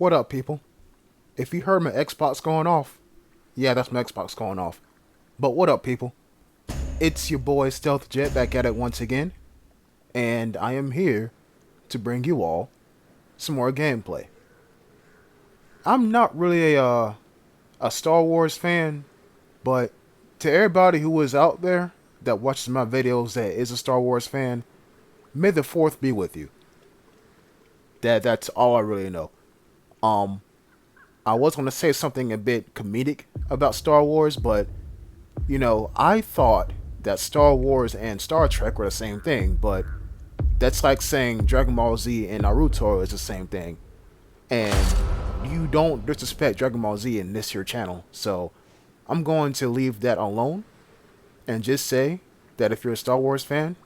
What up, people? If you heard my Xbox going off, yeah, that's my Xbox going off. But what up, people? It's your boy Stealth Jet back at it once again, and I am here to bring you all some more gameplay. I'm not really a Star Wars fan, but to everybody who is out there that watches my videos that is a Star Wars fan, may the fourth be with you. That's all I really know. Um, I was gonna say something a bit comedic about Star Wars, but I thought that Star Wars and Star Trek were the same thing, but that's like saying Dragon Ball Z and Naruto is the same thing. And you don't disrespect Dragon Ball Z in this here channel, so I'm going to leave that alone and just say that if you're a Star Wars fan,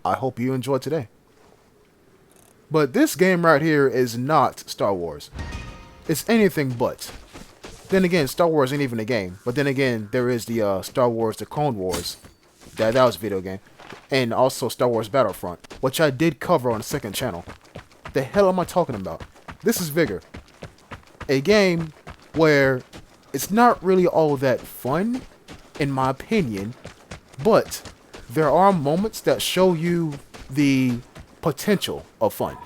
I hope you enjoy today. But this game right here is not Star Wars. It's anything but. Then again, Star Wars ain't even a game. But then again, there is the Star Wars The Clone Wars. That was a video game. And also Star Wars Battlefront, which I did cover on the second channel. The hell am I talking about? This is Vigor. A game where it's not really all that fun, in my opinion, but there are moments that show you the potential of fun.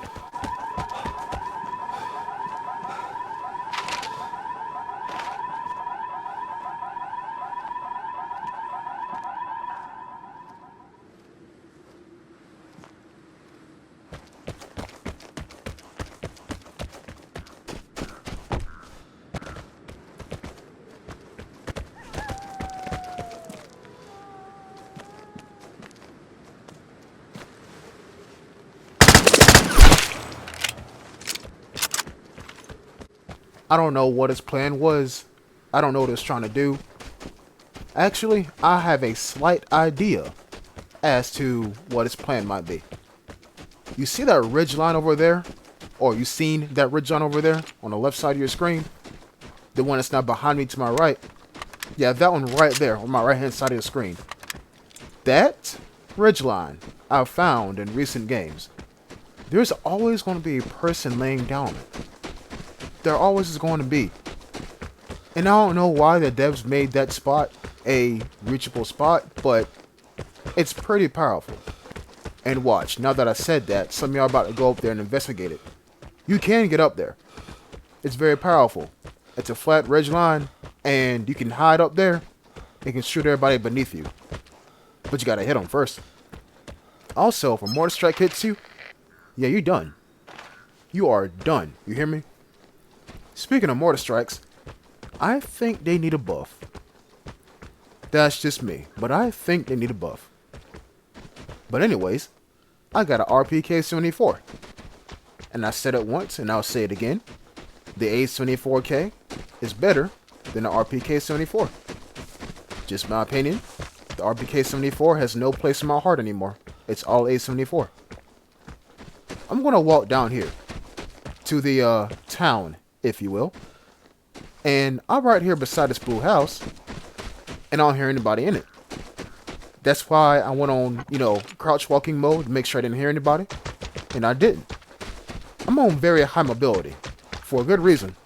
I don't know what his plan was. I don't know what he was trying to do. Actually, I have a slight idea as to what his plan might be. You see that ridge line over there? Or you seen that ridge line over there on the left side of your screen? The one that's now behind me to my right? Yeah, that one right there on my right hand side of the screen. That ridge line I've found in recent games. There's always going to be a person laying down on it. There always is going to be. And I don't know why the devs made that spot a reachable spot, but it's pretty powerful. And watch, now that I said that, some of y'all are about to go up there and investigate it. You can get up there. It's very powerful. It's a flat ridge line, and you can hide up there. You can shoot everybody beneath you. But you gotta hit them first. Also, if a mortar strike hits you, yeah, you're done. You are done. You hear me? Speaking of mortar strikes, I think they need a buff. That's just me, but I think they need a buff. But anyways, I got an RPK-74. And I said it once, and I'll say it again. The A-74K is better than the RPK-74. Just my opinion. The RPK-74 has no place in my heart anymore. It's all A-74. I'm going to walk down here to the town, if you will. And I'm right here beside this blue house, and I don't hear anybody in it. That's why I went on, crouch walking mode to make sure I didn't hear anybody. And I didn't. I'm on very high mobility, for a good reason.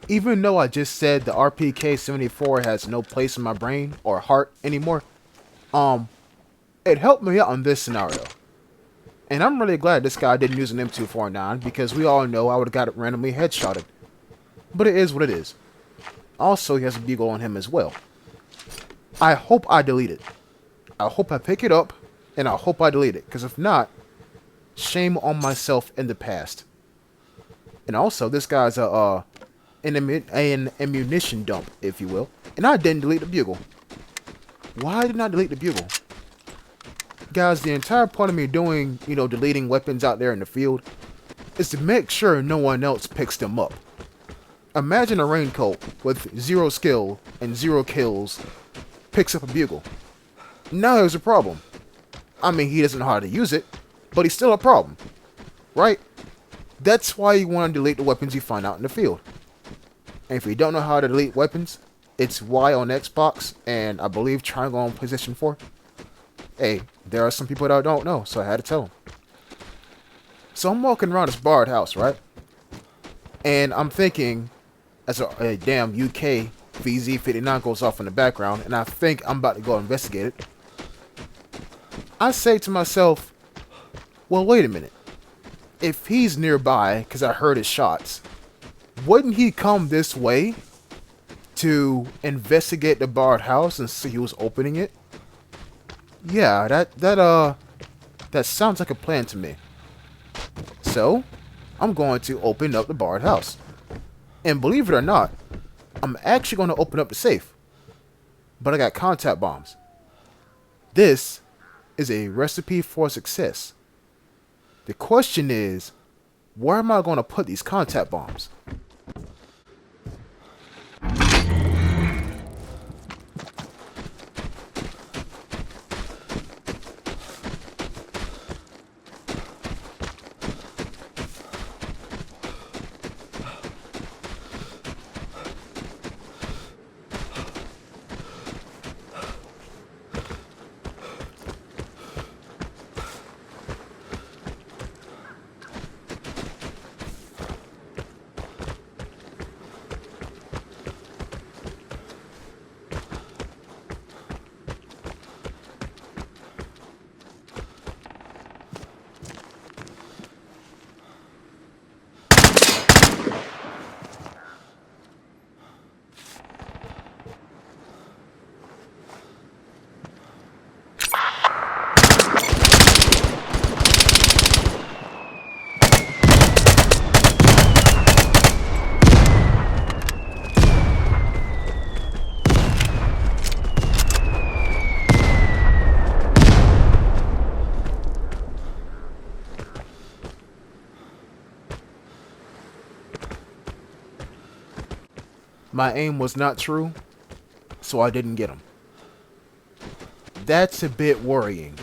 Even though I just said the RPK-74 has no place in my brain or heart anymore, um, it helped me out in this scenario. And I'm really glad this guy didn't use an M249 because we all know I would have got it randomly headshotted. But it is what it is. Also, he has a Vigor on him as well. I hope I delete it. I hope I pick it up, and I hope I delete it. Because if not, shame on myself in the past. And also, this guy's an ammunition dump, if you will. And I didn't delete the bugle. Why didn't I delete the bugle? Guys, the entire point of me doing, deleting weapons out there in the field is to make sure no one else picks them up. Imagine a raincoat with 0 skill and 0 kills picks up a bugle. Now there's a problem. I mean, he doesn't know how to use it, but he's still a problem. Right? That's why you want to delete the weapons you find out in the field. And if you don't know how to delete weapons, it's Y on Xbox and I believe triangle on PlayStation 4. Hey, there are some people that don't know, so I had to tell them. So I'm walking around this barred house, right? And I'm thinking, as a damn UK VZ59 goes off in the background, and I think I'm about to go investigate it. I say to myself, well, wait a minute. If he's nearby, because I heard his shots, wouldn't he come this way to investigate the barred house and see who's opening it? Yeah, that sounds like a plan to me. So, I'm going to open up the barred house. And believe it or not, I'm actually going to open up the safe. But I got contact bombs. This is a recipe for success. The question is, where am I going to put these contact bombs? My aim was not true, so I didn't get him. That's a bit worrying.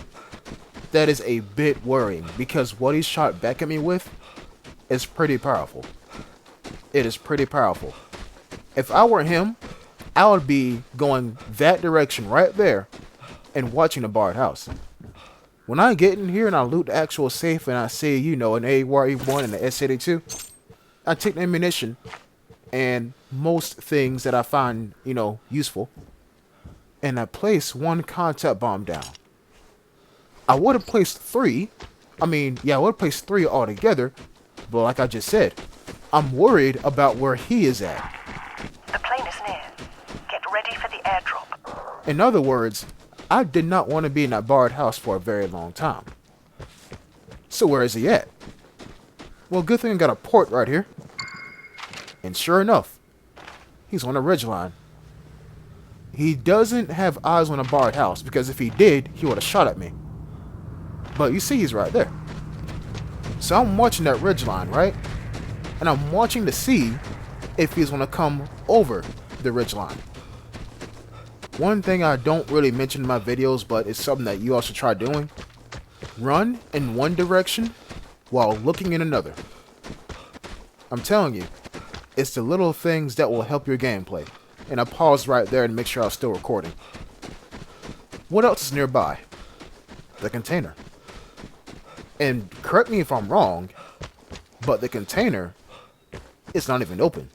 That is a bit worrying, because what he shot back at me with is pretty powerful. It is pretty powerful. If I were him, I would be going that direction right there and watching the barred house. When I get in here and I loot the actual safe and I see, an AR-1 and an S82, I take the ammunition and most things that I find, useful, and I place one contact bomb down. I would have placed 3. I would have placed 3 altogether, but like I just said, I'm worried about where he is at. The plane is near. Get ready for the airdrop. In other words, I did not want to be in that barred house for a very long time. So where is he at? Well, good thing I got a port right here. And sure enough, he's on a ridgeline. He doesn't have eyes on a barred house, because if he did, he would have shot at me. But you see he's right there. So I'm watching that ridgeline, right? And I'm watching to see if he's going to come over the ridgeline. One thing I don't really mention in my videos, but it's something that you all should try doing. Run in one direction while looking in another. I'm telling you, it's the little things that will help your gameplay. And I paused right there to make sure I was still recording. What else is nearby? The container. And correct me if I'm wrong, but the container is not even open.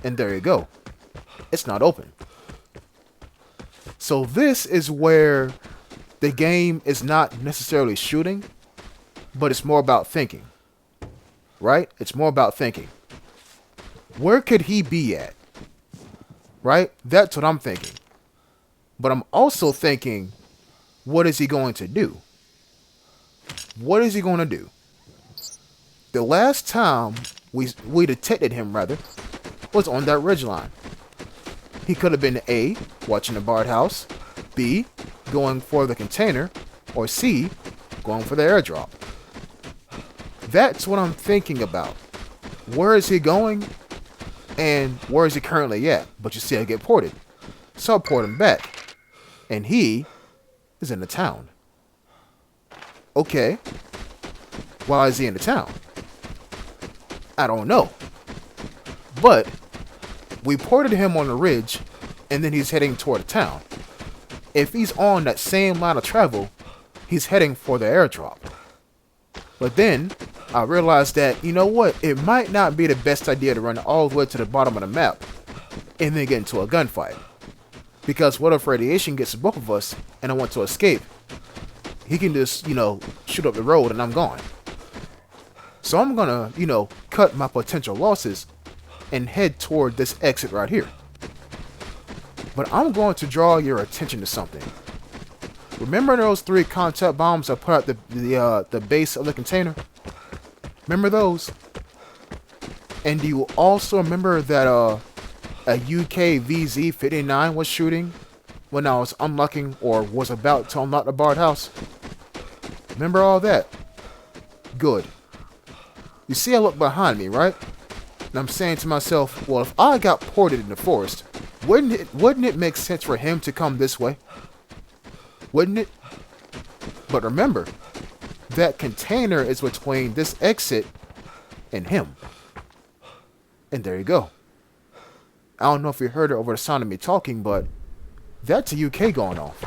And there you go. It's not open. So this is where the game is not necessarily shooting, but it's more about thinking. Right? It's more about thinking. Where could he be at? Right? That's what I'm thinking. But I'm also thinking, what is he going to do? What is he going to do? The last time we detected him, rather, was on that ridgeline. He could have been A, watching the barred house, B, going for the container, or C, going for the airdrop. That's what I'm thinking about. Where is he going? And where is he currently at? But you see I get ported. So I port him back. And he is in the town. Okay. Why is he in the town? I don't know. But we ported him on the ridge, and then he's heading toward the town. If he's on that same line of travel, he's heading for the airdrop. But then I realized that, you know what, it might not be the best idea to run all the way to the bottom of the map and then get into a gunfight. Because what if radiation gets to both of us and I want to escape? He can just, shoot up the road and I'm gone. So I'm gonna, cut my potential losses and head toward this exit right here. But I'm going to draw your attention to something. Remember those 3 contact bombs I put at the base of the container? Remember those? And do you also remember that a UK VZ-59 was shooting when I was unlocking or was about to unlock the barred house? Remember all that? Good. You see I look behind me, right? And I'm saying to myself, well, if I got ported in the forest, wouldn't it make sense for him to come this way? Wouldn't it? But remember, that container is between this exit and him. And there you go. I don't know if you heard it over the sound of me talking, but that's a UK going off.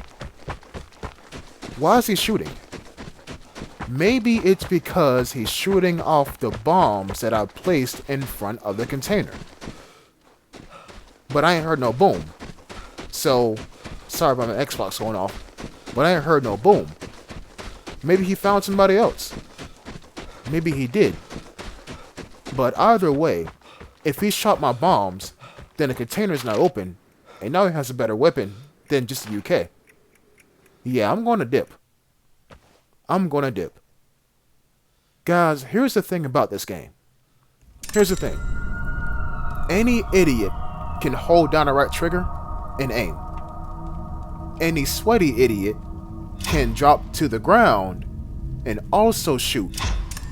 Why is he shooting? Maybe it's because he's shooting off the bombs that I placed in front of the container. But I ain't heard no boom. So, sorry about my Xbox going off, but I ain't heard no boom. Maybe he found somebody else. Maybe he did. But either way, if he shot my bombs, then the container's not open, and now he has a better weapon than just the UK. Yeah, I'm gonna dip. Guys, here's the thing about this game. Here's the thing. Any idiot can hold down the right trigger and aim. Any sweaty idiot can drop to the ground and also shoot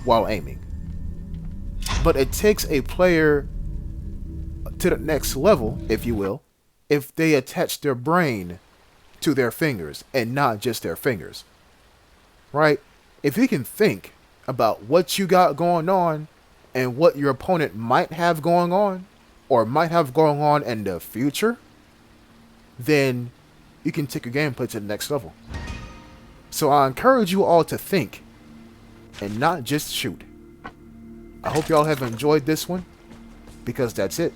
while aiming. But it takes a player to the next level, if you will, if they attach their brain to their fingers and not just their fingers. Right? If you can think about what you got going on and what your opponent might have going on or might have going on in the future, then you can take your gameplay to the next level. So I encourage you all to think and not just shoot. I hope y'all have enjoyed this one, because that's it.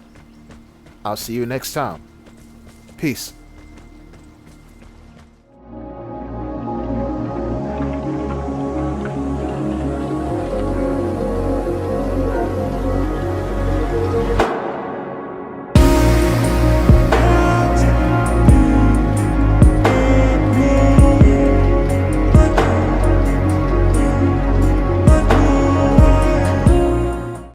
I'll see you next time. Peace.